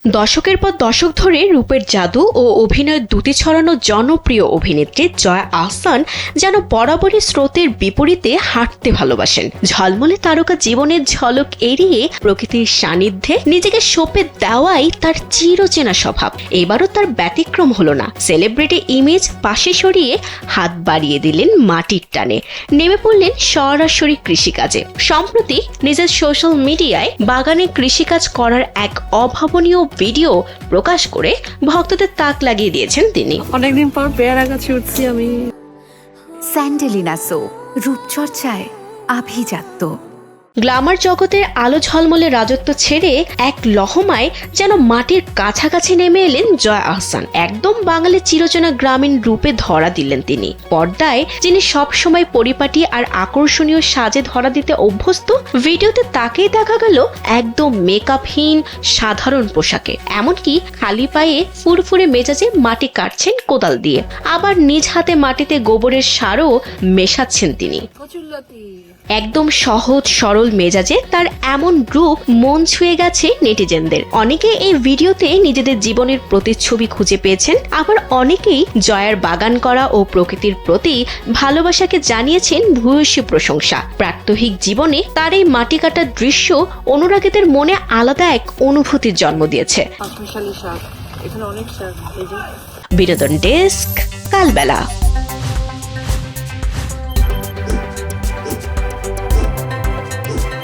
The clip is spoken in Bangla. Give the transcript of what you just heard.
দশকের পর দশক ধরে রূপের জাদু ও অভিনয়ের দ্যুতি ছড়ানো জনপ্রিয় অভিনেত্রী জয়া আহসান যেন বরাবরই স্রোতের বিপরীতে হাঁটতে ভালোবাসেন। ঝলমলে তারকা জীবনের ঝলক এড়িয়ে প্রকৃতির সান্নিধ্যে নিজেকে সঁপে দেওয়াই তার চিরচেনা স্বভাব। এবারও তার ব্যতিক্রম হলো না। সেলিব্রিটি ইমেজ পাশে সরিয়ে হাত বাড়িয়ে দিলেন মাটির টানে, নেমে পড়লেন সরাসরি কৃষিকাজে। সম্প্রতি নিজের সোশ্যাল মিডিয়ায় বাগানে কৃষিকাজ করার এক অভাবনীয় ভিডিও প্রকাশ করে ভক্তদের তাক লাগিয়ে দিয়েছেন তিনি। অনেকদিন পর পেয়ারা গাছে উঠছি আমি। স্যান্ডেলিনা সো, রূপচর্চায় আভিজাত্য। গ্ল্যামার জগতের আলো ঝলমলে রাজত্ব ছেড়ে এক লহমায় যেন মাটির কাছাকাছি নেমে এলেন জয়া আহসান। একদম বাঙালির চিরচেনা গ্রামীণ রূপে ধরা দিলেন তিনি। পর্দায় যিনি সবসময় পরিপাটি আর আকর্ষণীয় সাজে ধরা দিতে অভ্যস্ত, ভিডিওতে তাকেই দেখা গেল একদম মেকআপহীন সাধারণ পোশাকে। এমনকি খালি পায়ে ফুরফুরে মেজাজে মাটি কাটছেন কোদাল দিয়ে, আবার নিজ হাতে মাটিতে গোবরের সারও মেশাচ্ছেন তিনি। একদম সহজ সরল মেজাজে তার এমন রূপ মন ছুঁয়ে গেছে নেটিজেনদের। অনেকে এই ভিডিওতে নিজেদের জীবনের প্রতিচ্ছবি খুঁজে পেয়েছেন, আবার অনেকেই জয়ার বাগান করা ও প্রকৃতির প্রতি ভালোবাসাকে জানিয়েছেন ভূয়সী প্রশংসা। প্রাত্যহিক জীবনে তার এই মাটি কাটার দৃশ্য অনুরাগীদের মনে আলাদা এক অনুভূতির জন্ম দিয়েছে। বিনোদন ডেস্ক, কালবেলা।